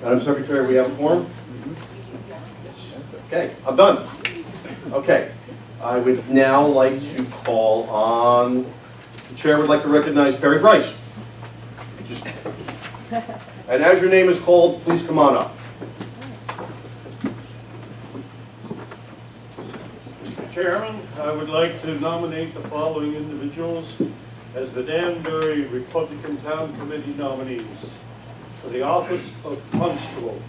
Madam Secretary, we have a quorum? Yes. Okay, I'm done. Okay, I would now like to call on, the chair would like to recognize Perry Price. And as your name is called, please come on up. Mr. Chairman, I would like to nominate the following individuals as the Danbury Republican Town Committee nominees for the office of Constable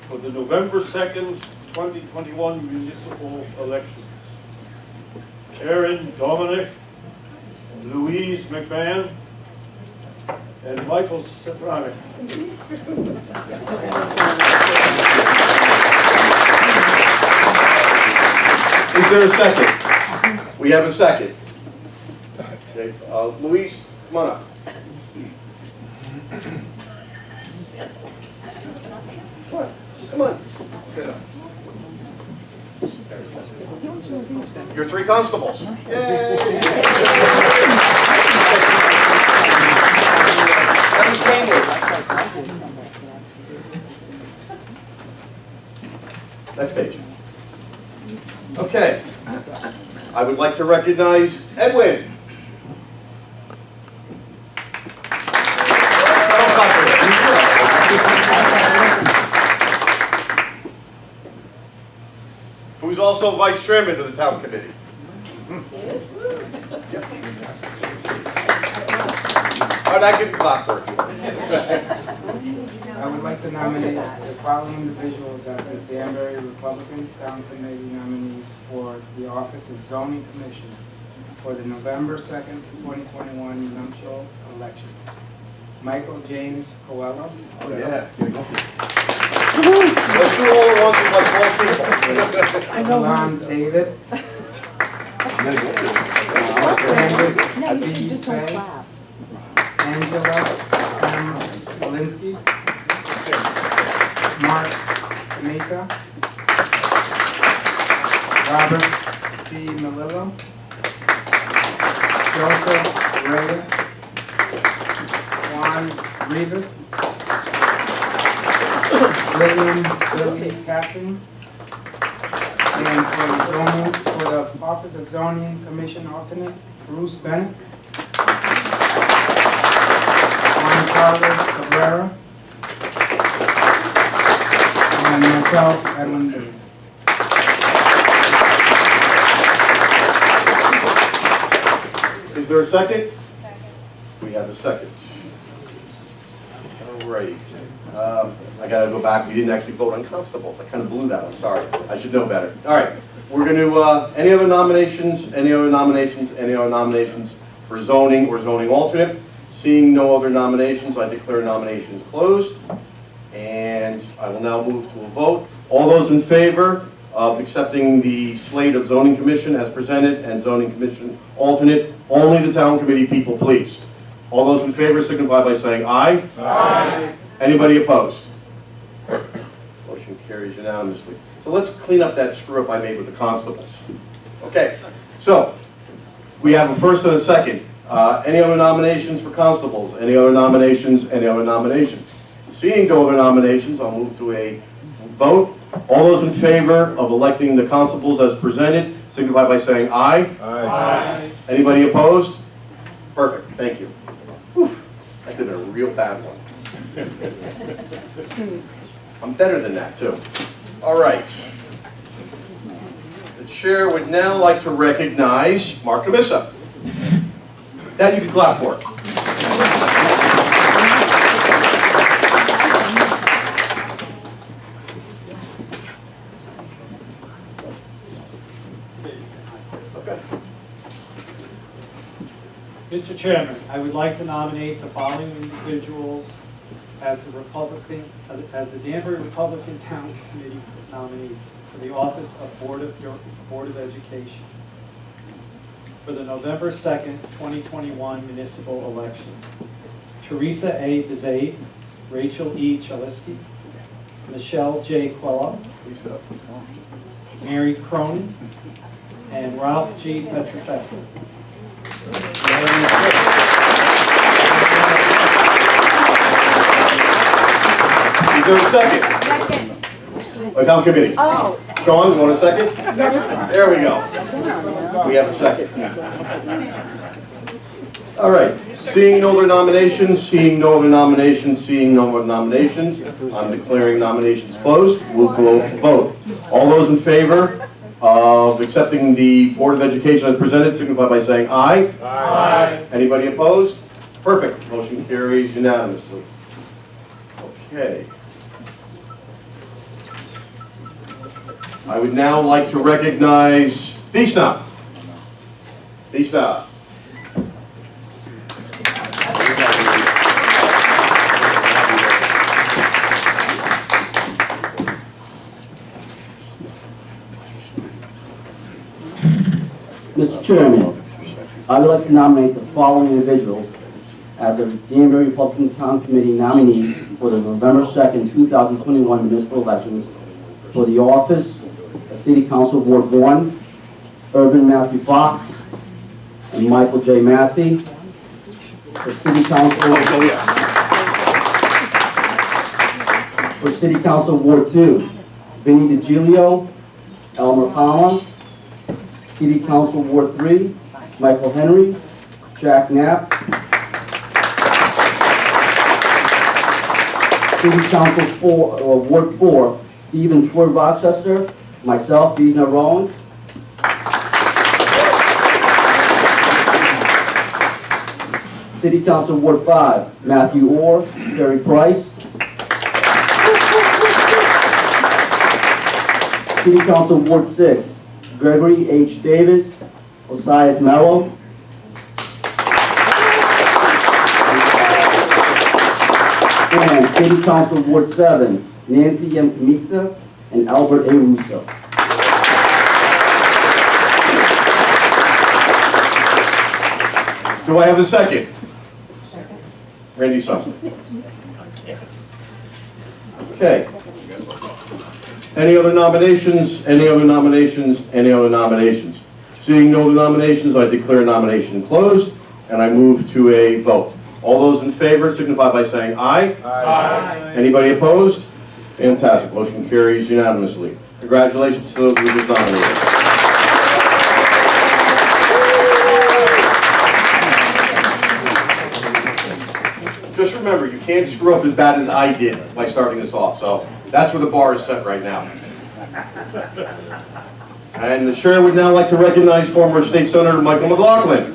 for the November 2nd, 2021 municipal elections. Karen Dominic, Louise McMahon, and Michael Soprano. Is there a second? We have a second. Okay, Louise, come on up. What? Come on. Sit up. You're three constables. Yay! That was painless. Next page. Okay. I would like to recognize Edwin. Who's also vice chairman of the town committee. All right, I can clap for you. I would like to nominate the following individuals as the Danbury Republican Town Committee nominees for the office of Zoning Commission for the November 2nd, 2021 municipal election. Michael James Coelho. Oh, yeah. Let's do all at once with like 12 people. Alon David. Candace Just don't Abbe. clap. Angela M. Walensky. Mark Mesa. Robert C. Melillo. Joseph Ray. Juan Rivas. William Billy Katzen. And for the Office of Zoning Commission alternate, Bruce Bennett. Juan Carlos Cabrera. And myself, Edwin Lee. Is there a second? We have a second. All right. I gotta go back. We didn't actually vote on constables. I kind of blew that one. Sorry. I should know better. All right. We're going to, any other nominations? Any other nominations? Any other nominations for zoning or zoning alternate? Seeing no other nominations, I declare nominations closed. And I will now move to a vote. All those in favor of accepting the slate of zoning commission as presented and zoning commission alternate, only the town committee people, please. All those in favor signify by saying aye. Aye. Anybody opposed? Motion carries unanimously. So let's clean up that screw up I made with the constables. Okay, so we have a first and a second. Any other nominations for constables? Any other nominations? Any other nominations? Seeing no other nominations, I'll move to a vote. All those in favor of electing the constables as presented, signify by saying aye. Aye. Anybody opposed? Perfect, thank you. Whew. That could have been a real bad one. I'm better than that, too. All right. The chair would now like to recognize Mark Camissa. That you can clap for. Mr. Chairman, I would like to nominate the following individuals as the Danbury Republican Town Committee nominees for the office of Board of Education for the November 2nd, 2021 municipal elections. Teresa A. Bizade, Rachel E. Chaliski, Michelle J. Quello, Mary Cronin, and Ralph G. Petrofessa. Is there a second? Second. Town committees. Oh. Sean, you want a second? There we go. We have a second. All right. Seeing no other nominations, seeing no other nominations, seeing no more nominations, I'm declaring nominations closed. We'll vote. All those in favor of accepting the Board of Education as presented, signify by saying aye. Aye. Anybody opposed? Perfect. Motion carries unanimously. Okay. I would now like to recognize Vishna. Vishna. Mr. Chairman, I would like to nominate the following individuals as the Danbury Republican Town Committee nominees for the November 2nd, 2021 municipal elections for the office of City Council Ward 1, Urban Matthew Fox and Michael J. Massey. For City Council Ward 2, Vinnie DiGilio, Elmer Palmer. City Council Ward 3, Michael Henry, Jack Knapp. City Council Ward 4, Stephen Troy Rochester, myself, Vishna Rowan. City Council Ward 5, Matthew Orr, Terry Price. City Council Ward 6, Gregory H. Davis, Osias Mello. And City Council Ward 7, Nancy M. Kamisa and Albert A. Russo. Do I have a second? Second. Randy Sussman. Okay. Any other nominations? Any other nominations? Any other nominations? Seeing no other nominations, I declare nomination closed, and I move to a vote. All those in favor signify by saying aye. Aye. Anybody opposed? Fantastic. Motion carries unanimously. Congratulations to those who were just nominated. Just remember, you can't screw up as bad as I did by starting this off, so that's where the bar is set right now. And the chair would now like to recognize former State Senator Michael McLaughlin.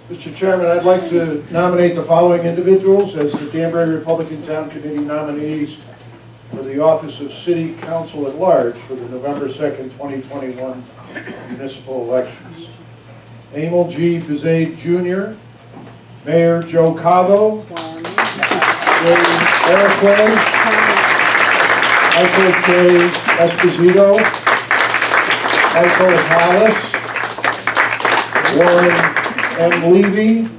Mr. Chairman, I'd like to nominate the following individuals as the Danbury Republican Town Committee nominees for the office of City Council at Large for the November 2nd, 2021 municipal elections. Emil G. Bizet Jr., Mayor Joe Cavo, Jerry Eriquay, Michael J. Esposito, Michael Hallis, Warren M. Levy, and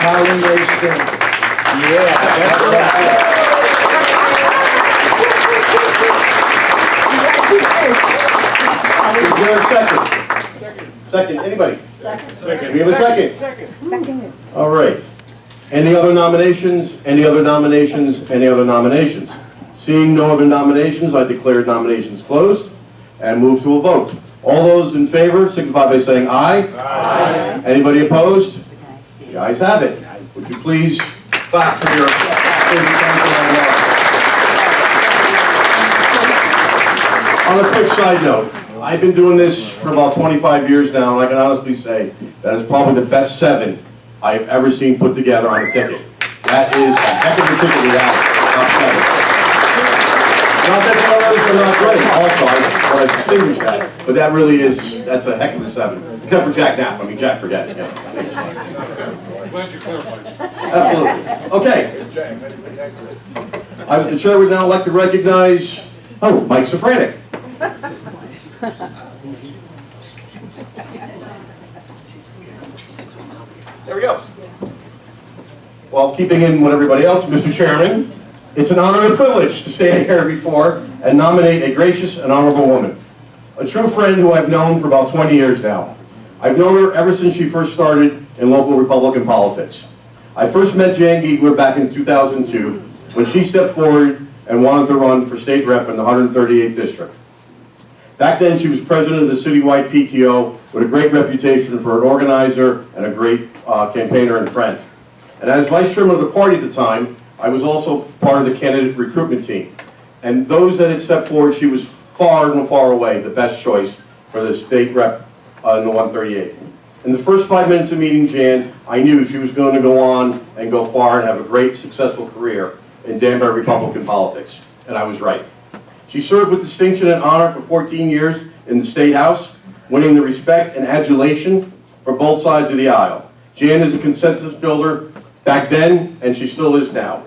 Colleen A. Sting. Is there a second? Second. Anybody? Second. We have a second. Second. All right. Any other nominations? Any other nominations? Any other nominations? Seeing no other nominations, I declare nominations closed and move to a vote. All those in favor signify by saying aye. Aye. Anybody opposed? The ayes have it. Would you please clap for your city council at large? On a quick side note, I've been doing this for about 25 years now, and I can honestly say that is probably the best 7 I've ever seen put together on a ticket. That is a heck of a ticket we have. Not that the others are not great, also, I want to distinguish that, but that really is, that's a heck of a 7. Except for Jack Knapp, I mean, Jack, forget it. Yeah. Glad you clarified. Absolutely. Okay. The chair would now like to recognize, Mike Safranek. There we go. Well, keeping in with everybody else, Mr. Chairman, it's an honor and a privilege to stand here before and nominate a gracious and honorable woman. a true friend who I've known for about 20 years now. I've known her ever since she first started in local Republican politics. I first met Jan Giggler back in 2002 when she stepped forward and wanted to run for state rep in the 138th district. Back then, she was president of the citywide PTO with a great reputation for an organizer and a great campaigner and friend. And as vice chairman of the party at the time, I was also part of the candidate recruitment team. And those that had stepped forward, she was far and far away the best choice for the state rep in the 138th. In the first 5 minutes of meeting Jan, I knew she was going to go on and go far and have a great, successful career in Danbury Republican politics. And I was right. She served with distinction and honor for 14 years in the State House, winning the respect and adulation from both sides of the aisle. Jan is a consensus builder back then, and she still is now.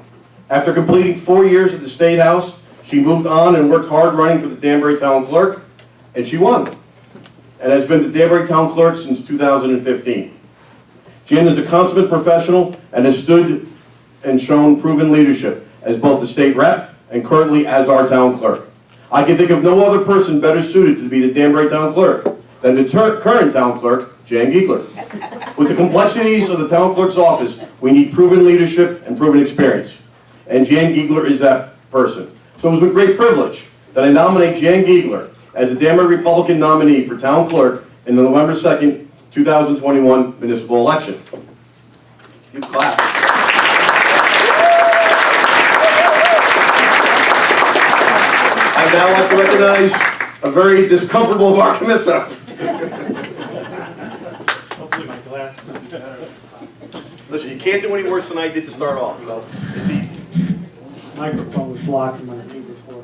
After completing 4 years at the State House, she moved on and worked hard running for the Danbury Town Clerk, and she won, and has been the Danbury Town Clerk since 2015. Jan is a consummate professional and has stood and shown proven leadership as both the state rep and currently as our town clerk. I can think of no other person better suited to be the Danbury Town Clerk than the current town clerk, Jan Giggler. With the complexities of the town clerk's office, we need proven leadership and proven experience. And Jan Giggler is that person. So it was with great privilege that I nominate Jan Giggler as the Danbury Republican nominee for town clerk in the November 2nd, 2021 municipal election. You clap. I'd now like to recognize a very discomfortable Mark Missa. Hopefully my glasses will be better this time. Listen, you can't do any worse than I did to start off, so it's easy. This microphone was blocking my thing before.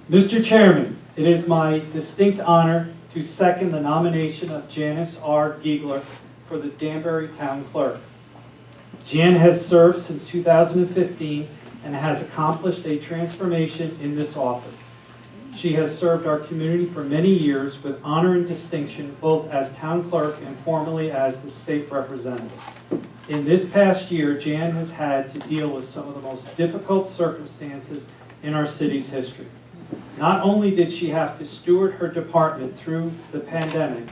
Mr. Chairman, it is my distinct honor to second the nomination of Janice R. Giggler for the Danbury Town Clerk. Jan has served since 2015 and has accomplished a transformation in this office. She has served our community for many years with honor and distinction, both as town clerk and formerly as the state representative. In this past year, Jan has had to deal with some of the most difficult circumstances in our city's history. Not only did she have to steward her department through the pandemic,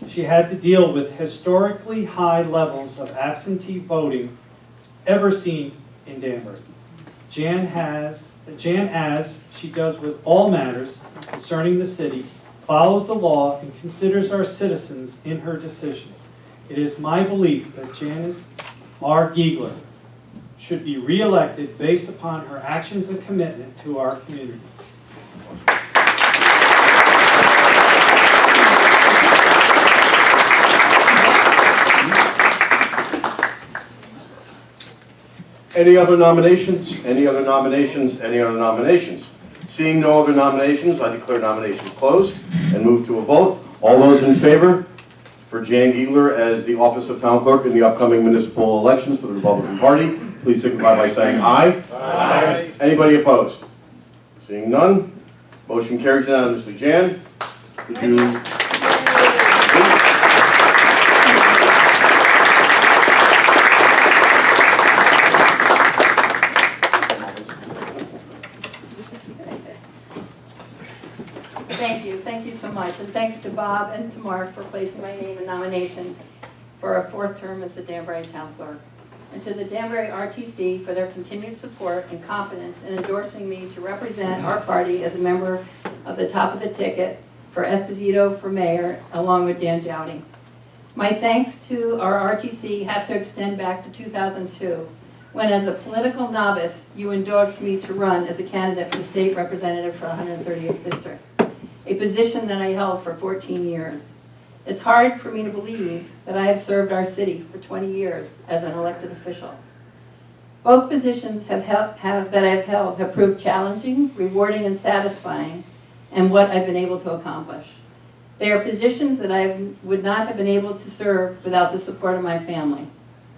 she had to deal with historically high levels of absentee voting ever seen in Danbury. Jan, as she does with all matters concerning the city, follows the law and considers our citizens in her decisions. It is my belief that Janice R. Giggler should be re-elected based upon her actions and commitment to our community. Any other nominations? Any other nominations? Any other nominations? Seeing no other nominations, I declare nominations closed and move to a vote. All those in favor for Jan Giggler as the office of town clerk in the upcoming municipal elections for the Republican Party, please signify by saying aye. Aye. Anybody opposed? Seeing none, motion carries unanimously. Jan, would you? Thank you so much, and thanks to Bob and to Mark for placing my name in nomination for a 4th term as the Danbury Town Clerk, and to the Danbury RTC for their continued support and confidence in endorsing me to represent our party as a member of the top of the ticket for Esposito for mayor, along with Dan Dowding. My thanks to our RTC has to extend back to 2002, when as a political novice, you endorsed me to run as a candidate for the state representative for the 138th district, a position that I held for 14 years. It's hard for me to believe that I have served our city for 20 years as an elected official. Both positions that I've held have proved challenging, rewarding, and satisfying, and what I've been able to accomplish. They are positions that I would not have been able to serve without the support of my family.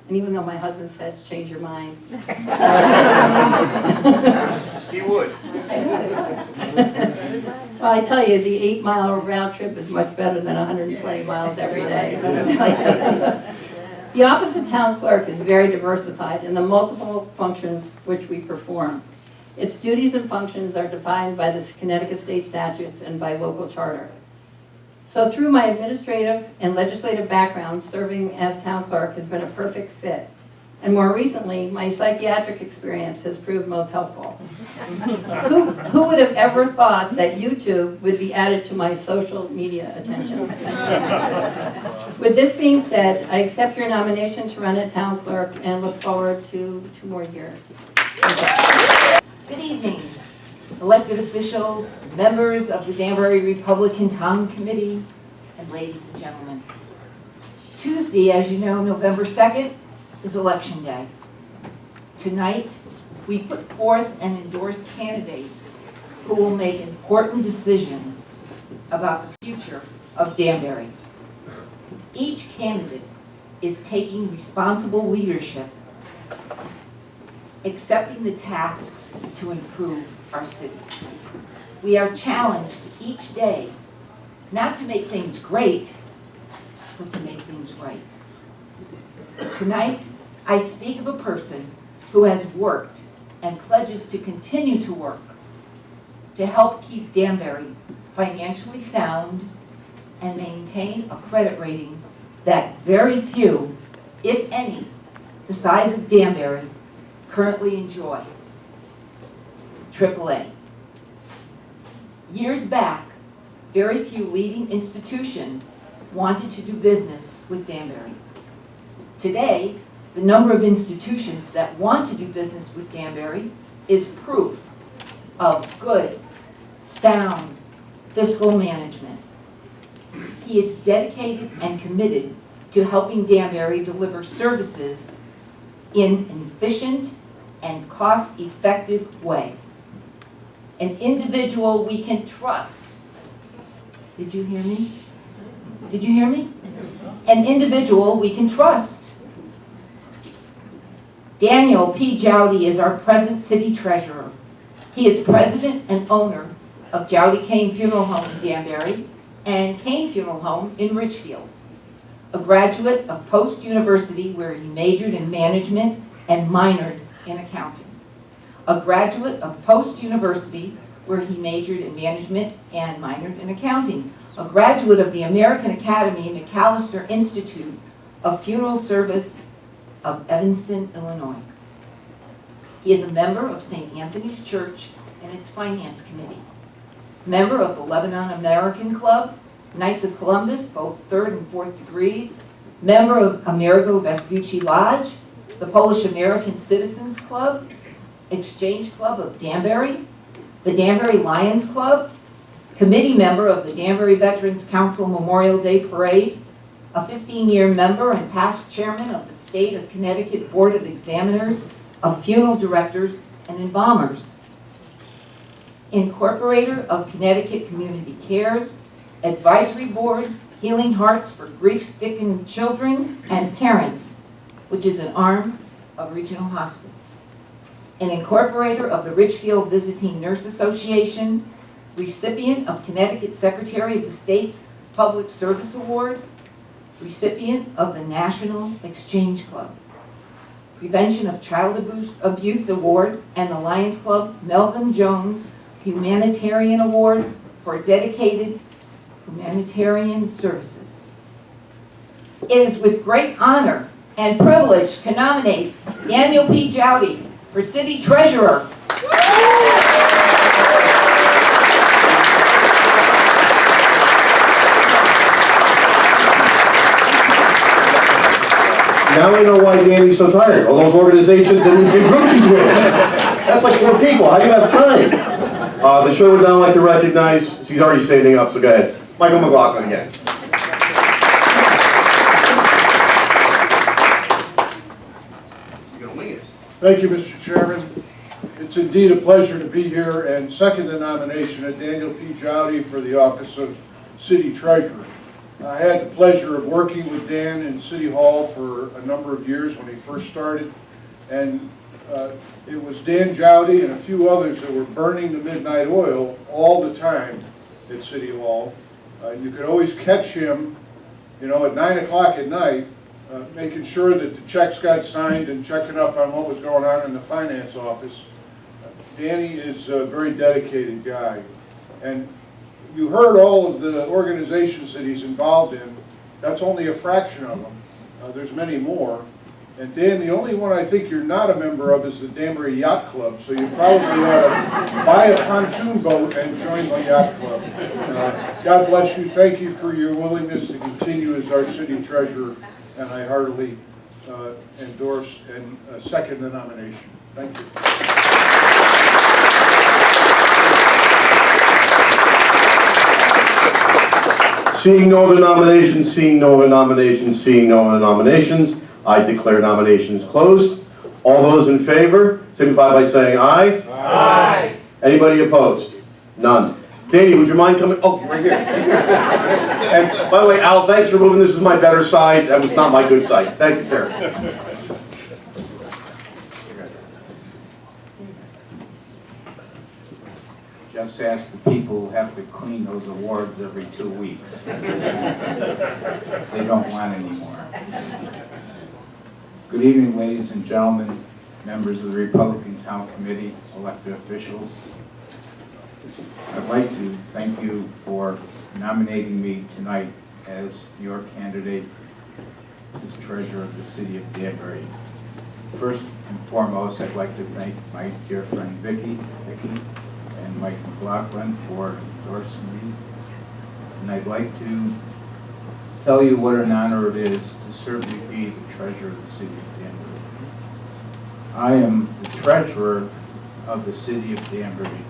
And even though my husband said, change your mind. He would. Well, I tell you, the 8-mile round trip is much better than 120 miles every day. The office of town clerk is very diversified in the multiple functions which we perform. Its duties and functions are defined by the Connecticut state statutes and by local charter. So through my administrative and legislative background, serving as town clerk has been a perfect fit. And more recently, my psychiatric experience has proved most helpful. Who would have ever thought that YouTube would be added to my social media attention? With this being said, I accept your nomination to run as town clerk and look forward to 2 more years. Good evening, elected officials, members of the Danbury Republican Town Committee, and ladies and gentlemen. Tuesday, as you know, November 2nd, is Election Day. Tonight, we put forth and endorse candidates who will make important decisions about the future of Danbury. Each candidate is taking responsible leadership, accepting the tasks to improve our city. We are challenged each day not to make things great, but to make things right. Tonight, I speak of a person who has worked and pledges to continue to work to help keep Danbury financially sound and maintain a credit rating that very few, if any, the size of Danbury currently enjoy. AAA. Years back, very few leading institutions wanted to do business with Danbury. Today, the number of institutions that want to do business with Danbury is proof of good, sound fiscal management. He is dedicated and committed to helping Danbury deliver services in an efficient and cost-effective way. An individual we can trust. Did you hear me? Did you hear me? An individual we can trust. Daniel P. Jowdy is our present city treasurer. He is president and owner of Jowdy Kane Funeral Home in Danbury and Kane Funeral Home in Richfield. A graduate of Post University where he majored in management and minored in accounting. A graduate of Post University where he majored in management and minored in accounting. A graduate of the American Academy McAllister Institute of Funeral Service of Evanston, Illinois. He is a member of St. Anthony's Church and its Finance Committee. Member of the Lebanon American Club, Knights of Columbus, both 3rd and 4th degrees. Member of Amerigo Vespucci Lodge, the Polish American Citizens Club, Exchange Club of Danbury, the Danbury Lions Club, committee member of the Danbury Veterans Council Memorial Day Parade, a 15-year member and past chairman of the State of Connecticut Board of Examiners of Funeral Directors and Embalmers, incorporator of Connecticut Community Cares, advisory board, Healing Hearts for Grief-Stricken Children and Parents, which is an arm of Regional Hospice, an incorporator of the Richfield Visiting Nurse Association, recipient of Connecticut Secretary of the State's Public Service Award, recipient of the National Exchange Club, Prevention of Child Abuse Award, and the Lions Club Melvin Jones Humanitarian Award for dedicated humanitarian services. It is with great honor and privilege to nominate Daniel P. Jowdy for City Treasurer. Now I know why Danny's so tired. All those organizations and the big groups he's with. That's like 4 people. How do you have time? The show would now like to recognize, he's already standing up, so go ahead. Michael McLaughlin again. You're gonna wing it. Thank you, Mr. Chairman. It's indeed a pleasure to be here and second the nomination of Daniel P. Jowdy for the office of City Treasurer. I had the pleasure of working with Dan in City Hall for a number of years when he first started, and it was Dan Jowdy and a few others that were burning the midnight oil all the time at City Hall. You could always catch him, you know, at 9 o'clock at night, making sure that the checks got signed and checking up on what was going on in the finance office. Danny is a very dedicated guy. And you heard all of the organizations that he's involved in. That's only a fraction of them. There's many more. And Dan, the only one I think you're not a member of is the Danbury Yacht Club, so you probably ought to buy a pontoon boat and join the yacht club. God bless you. Thank you for your willingness to continue as our city treasurer, and I heartily endorse and second the nomination. Thank you. Seeing no other nominations, seeing no other nominations, seeing no other nominations, I declare nominations closed. All those in favor, signify by saying aye. Aye. Anybody opposed? None. Danny, would you mind coming? Oh, right here. And by the way, Al, thanks for moving. This is my better side. That was not my good side. Thank you, sir. Just ask the people who have to clean those awards every 2 weeks. They don't want any more. Good evening, ladies and gentlemen, members of the Republican Town Committee, elected officials. I'd like to thank you for nominating me tonight as your candidate as treasurer of the city of Danbury. First and foremost, I'd like to thank my dear friend Vicky, and Mike McLaughlin for endorsing me. And I'd like to tell you what an honor it is to certainly be the treasurer of the city of Danbury. I am the treasurer of the city of Danbury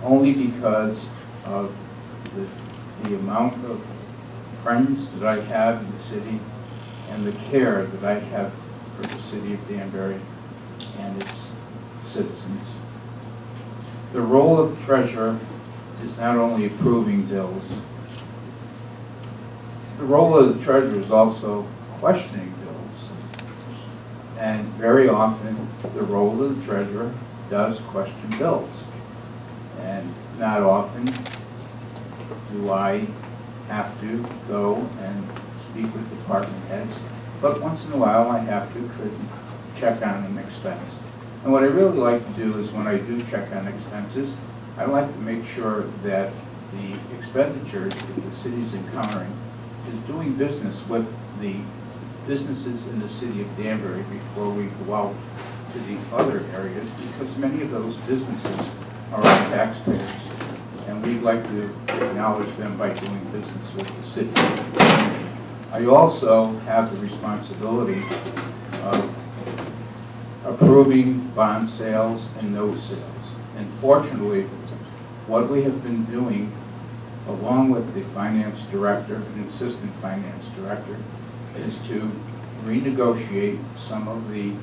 only because of the amount of friends that I have in the city and the care that I have for the city of Danbury and its citizens. The role of the treasurer is not only approving bills. The role of the treasurer is also questioning bills. And very often, the role of the treasurer does question bills. And not often do I have to go and speak with department heads, but once in a while I have to check on an expense. And what I really like to do is when I do check on expenses, I like to make sure that the expenditures that the city's encountering is doing business with the businesses in the city of Danbury before we go out to the other areas, because many of those businesses are our taxpayers, and we'd like to acknowledge them by doing business with the city. I also have the responsibility of approving bond sales and note sales. And fortunately, what we have been doing, along with the finance director and assistant finance director, is to renegotiate some of the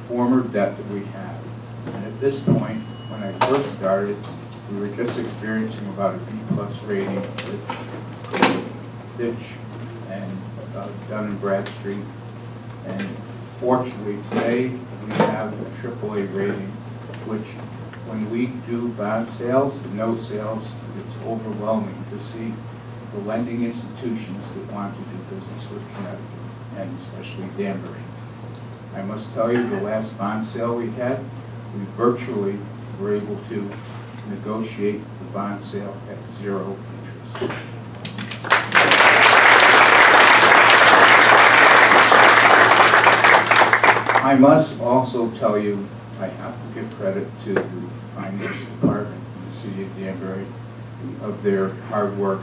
former debt that we have. And at this point, when I first started, we were just experiencing about a B+ rating with Fitch and Dun & Bradstreet. And fortunately, today we have a AAA rating, which when we do bond sales and note sales, it's overwhelming to see the lending institutions that want to do business with Connecticut, and especially Danbury. I must tell you, the last bond sale we had, we virtually were able to negotiate the bond sale at 0 interest. I must also tell you, I have to give credit to the finance department in the city of Danbury of their hard work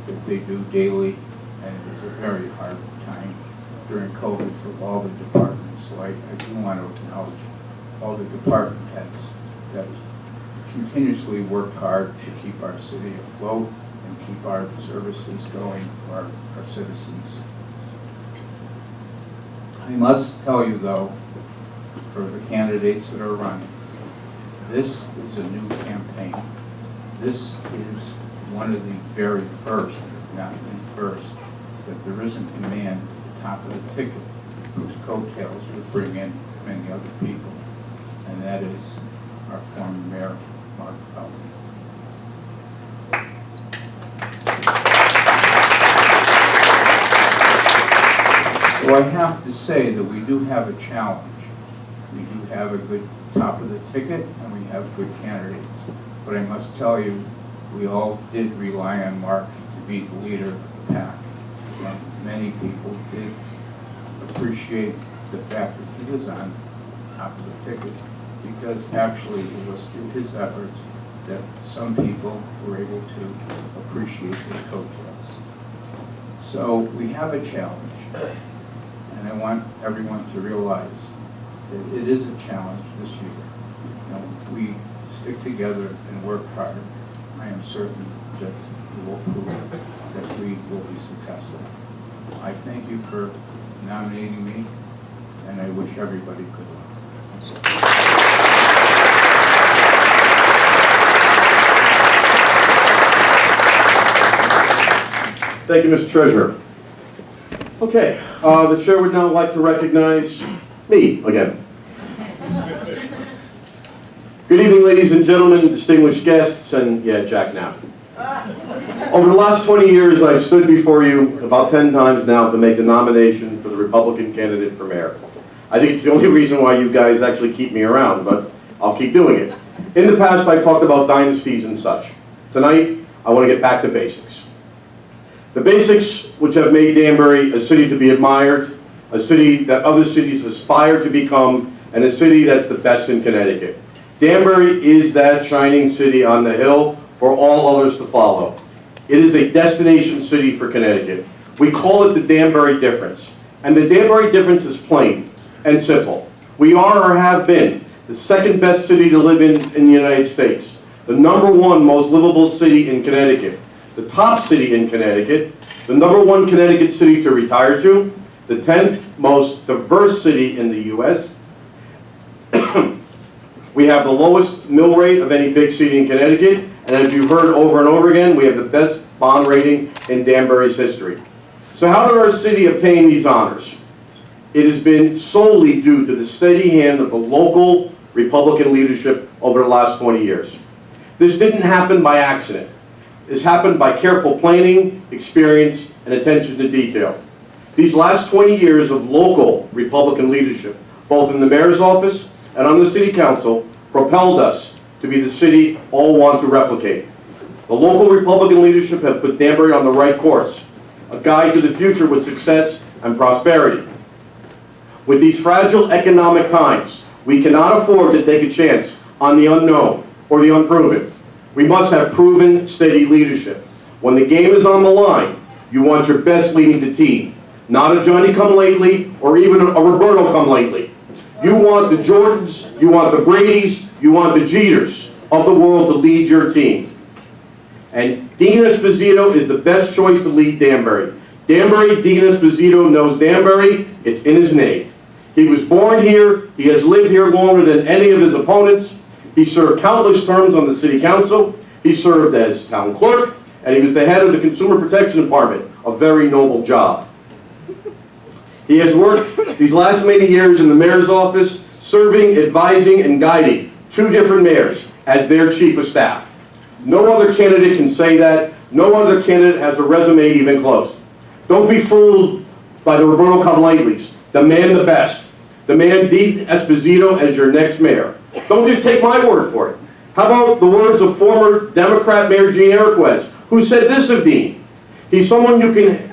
that they do daily, and it was a very hard time during COVID for all the departments. So I do want to acknowledge all the department heads that continuously work hard to keep our city afloat and keep our services going for our citizens. I must tell you, though, for the candidates that are running, this is a new campaign. This is one of the very first, if not the first, that there isn't a man at the top of the ticket whose coattails would bring in many other people, and that is our former mayor, Mark Pelton. So I have to say that we do have a challenge. We do have a good top of the ticket and we have good candidates. But I must tell you, we all did rely on Mark to be the leader of the pack. And many people did appreciate the fact that he was on top of the ticket, because actually it was through his efforts that some people were able to appreciate his coattails. So we have a challenge, and I want everyone to realize that it is a challenge this year. You know, if we stick together and work hard, I am certain that we will prove that we will be successful. I thank you for nominating me, and I wish everybody good luck. Thank you, Mr. Treasurer. Okay, the chair would now like to recognize me again. Good evening, ladies and gentlemen, distinguished guests, and yeah, Jack now. Over the last 20 years, I've stood before you about 10 times now to make the nomination for the Republican candidate for mayor. I think it's the only reason why you guys actually keep me around, but I'll keep doing it. In the past, I've talked about dynasties and such. Tonight, I want to get back to basics. The basics which have made Danbury a city to be admired, a city that other cities aspire to become, and a city that's the best in Connecticut. Danbury is that shining city on the hill for all others to follow. It is a destination city for Connecticut. We call it the Danbury difference. And the Danbury difference is plain and simple. We are or have been the second best city to live in the United States, the #1 most livable city in Connecticut, the top city in Connecticut, the #1 Connecticut city to retire to, the 10th most diverse city in the U.S. We have the lowest mill rate of any big city in Connecticut, and as you've heard over and over again, we have the best bond rating in Danbury's history. So how did our city obtain these honors? It has been solely due to the steady hand of the local Republican leadership over the last 20 years. This didn't happen by accident. This happened by careful planning, experience, and attention to detail. These last 20 years of local Republican leadership, both in the mayor's office and on the city council, propelled us to be the city all want to replicate. The local Republican leadership have put Danbury on the right course, a guide to the future with success and prosperity. With these fragile economic times, we cannot afford to take a chance on the unknown or the unproven. We must have proven, steady leadership. When the game is on the line, you want your best leading the team, not a Johnny-come-lately or even a Roberto-come-lately. You want the Jordans, you want the Bradys, you want the Jeters of the world to lead your team. And Dean Esposito is the best choice to lead Danbury. Danbury, Dean Esposito knows Danbury, it's in his name. He was born here, he has lived here longer than any of his opponents. He served countless terms on the city council, he served as town clerk, and he was the head of the Consumer Protection Department, a very noble job. He has worked these last many years in the mayor's office, serving, advising, and guiding 2 different mayors as their chief of staff. No other candidate can say that. No other candidate has a resume even close. Don't be fooled by the Roberto Come-Latelys. The man the best. The man Dean Esposito as your next mayor. Don't just take my word for it. How about the words of former Democrat Mayor Gene Iroquois, who said this of Dean? He's someone you can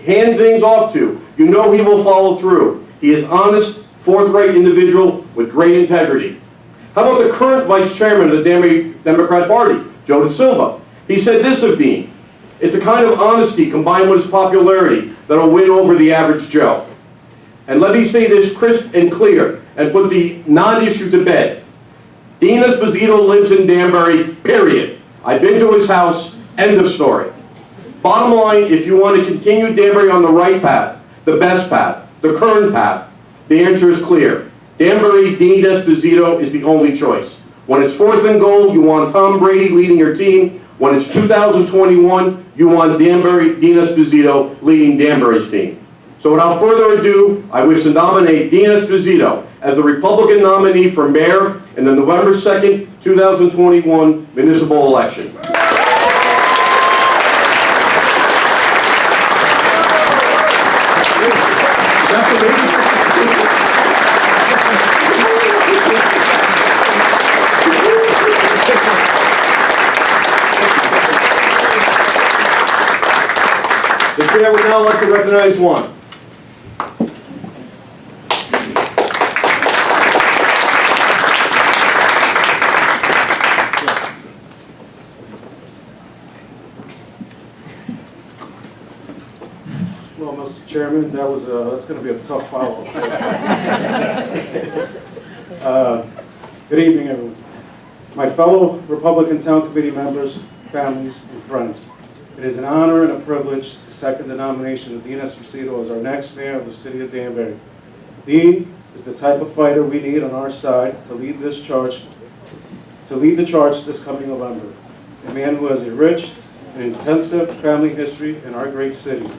hand things off to. You know he will follow through. He is honest, forthright individual with great integrity. How about the current vice chairman of the Danbury Democrat Party, Joe Da Silva? He said this of Dean: it's a kind of honesty combined with his popularity that'll win over the average Joe. And let me say this crisp and clear and put the non-issue to bed. Dean Esposito lives in Danbury, period. I've been to his house, end of story. Bottom line, if you want to continue Danbury on the right path, the best path, the current path, the answer is clear. Danbury, Dean Esposito is the only choice. When it's 4th and goal, you want Tom Brady leading your team. When it's 2021, you want Danbury, Dean Esposito leading Danbury's team. So without further ado, I wish to nominate Dean Esposito as the Republican nominee for mayor in the November 2nd, 2021 municipal election. The chair would now like to recognize one. Well, Mr. Chairman, that's going to be a tough follow-up. Good evening, everyone. My fellow Republican Town Committee members, families, and friends, it is an honor and a privilege to second the nomination of Dean Esposito as our next mayor of the city of Danbury. Dean is the type of fighter we need on our side to lead the charge this coming November. A man who has a rich and intensive family history in our great city.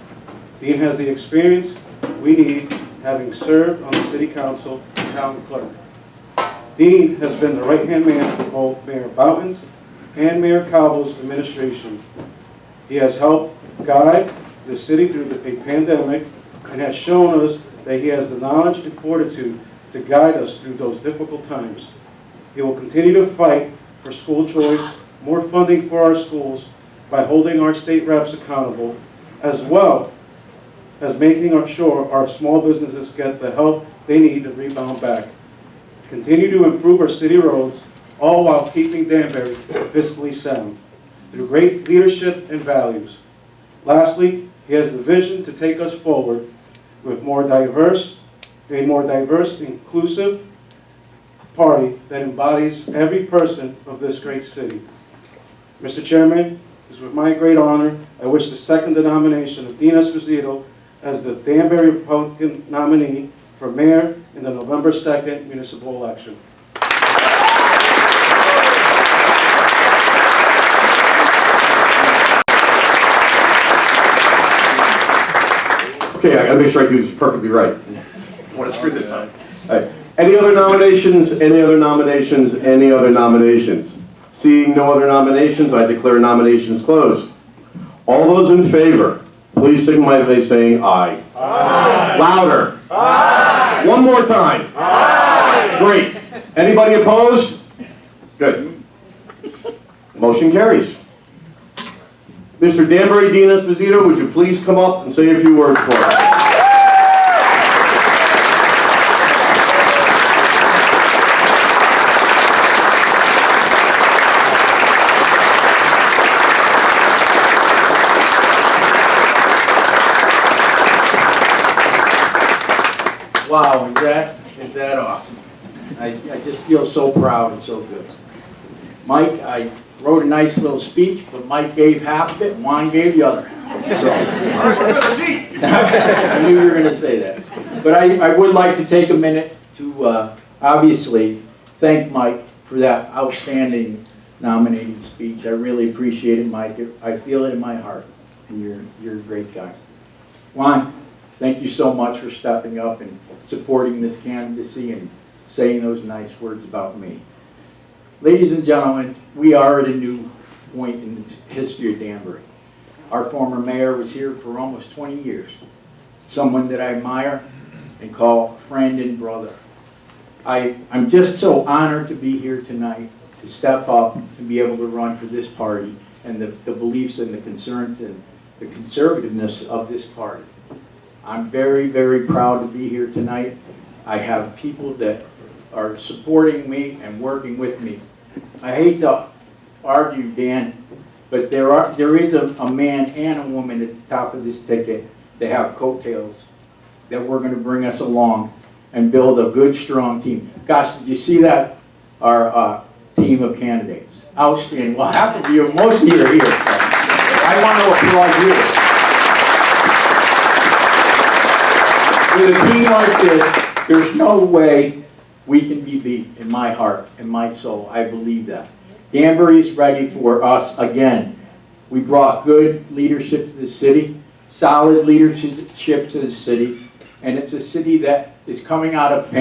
Dean has the experience we need, having served on the city council and town clerk. Dean has been the right-hand man for both Mayor Boughton's and Mayor Coble's administration. He has helped guide the city through the pandemic and has shown us that he has the knowledge and fortitude to guide us through those difficult times. He will continue to fight for school choice, more funding for our schools by holding our state reps accountable, as well as making sure our small businesses get the help they need to rebound back. Continue to improve our city roads, all while keeping Danbury fiscally sound, through great leadership and values. Lastly, he has the vision to take us forward with a more diverse, inclusive party that embodies every person of this great city. Mr. Chairman, it's with my great honor, I wish to second the nomination of Dean Esposito as the Danbury Republican nominee for mayor in the November 2nd municipal election. Okay, I gotta make sure I do this perfectly right. I want to screw this up. All right. Any other nominations? Any other nominations? Any other nominations? Seeing no other nominations, I declare nominations closed. All those in favor, please signify by saying aye. Aye. Louder. Aye. One more time. Aye. Great. Anybody opposed? Good. Motion carries. Mr. Danbury Dean Esposito, would you please come up and say a few words for us? Wow, is that awesome? I just feel so proud and so good. Mike, I wrote a nice little speech, but Mike gave half of it and Juan gave the other half. So, I knew you were going to say that. But I would like to take a minute to obviously thank Mike for that outstanding nominating speech. I really appreciate it, Mike. I feel it in my heart, and you're a great guy. Juan, thank you so much for stepping up and supporting this candidacy and saying those nice words about me. Ladies and gentlemen, we are at a new point in the history of Danbury. Our former mayor was here for almost 20 years. Someone that I admire and call friend and brother. I'm just so honored to be here tonight to step up and be able to run for this party and the beliefs and the concerns and the conservativeness of this party. I'm very, very proud to be here tonight. I have people that are supporting me and working with me. I hate to argue, Dan, but there is a man and a woman at the top of this ticket that have coattails that we're going to bring us along and build a good, strong team. Gosh, did you see that? Our team of candidates. Outstanding. Well, half of you, most of you are here. So I want to applaud you. With a team like this, there's no way we can be beat in my heart and my soul. I believe that. Danbury is ready for us again. We brought good leadership to the city, solid leadership to the city, and it's a city that is coming out of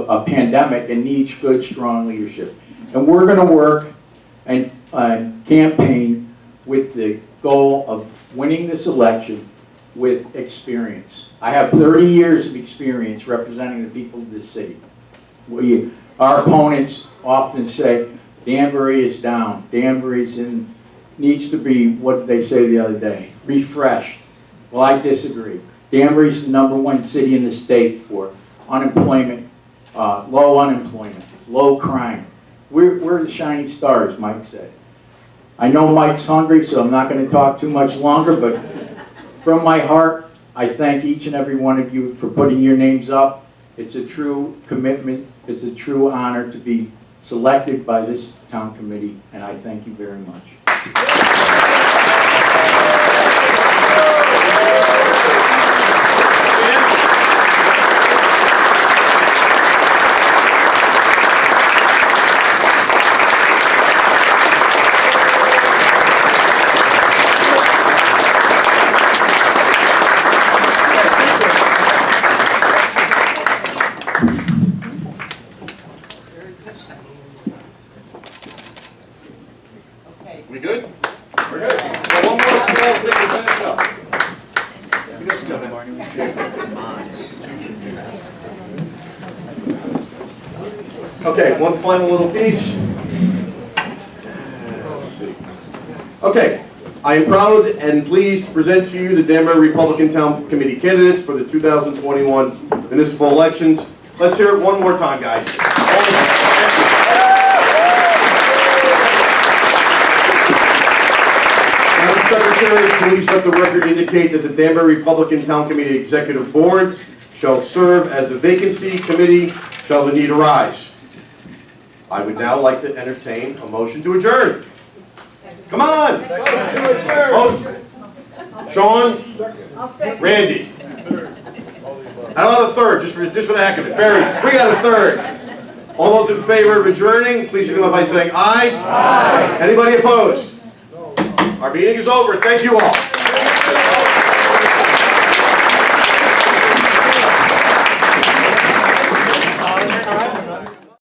a pandemic and needs good, strong leadership. And we're going to work and campaign with the goal of winning this election with experience. I have 30 years of experience representing the people of this city. Our opponents often say, Danbury is down. Danbury needs to be, what did they say the other day? Refreshed. Well, I disagree. Danbury's the #1 city in the state for unemployment, low unemployment, low crime. We're the shining stars, Mike said. I know Mike's hungry, so I'm not going to talk too much longer, but from my heart, I thank each and every one of you for putting your names up. It's a true commitment. It's a true honor to be selected by this town committee, and I thank you very much. We good? We're good. Well, one more small thing to finish up. You guys go now. Okay, one final little piece. Let's see. Okay, I am proud and pleased to present to you the Danbury Republican Town Committee candidates for the 2021 municipal elections. Let's hear it one more time, guys. Secretary, please let the record indicate that the Danbury Republican Town Committee Executive Board shall serve as the vacancy committee shall the need arise. I would now like to entertain a motion to adjourn. Come on! Motion. Sean? Randy? How about a third, just for the heck of it? Barry, we got a third. All those in favor of adjourning, please signify by saying aye. Aye. Anybody opposed? Our meeting is over. Thank you all.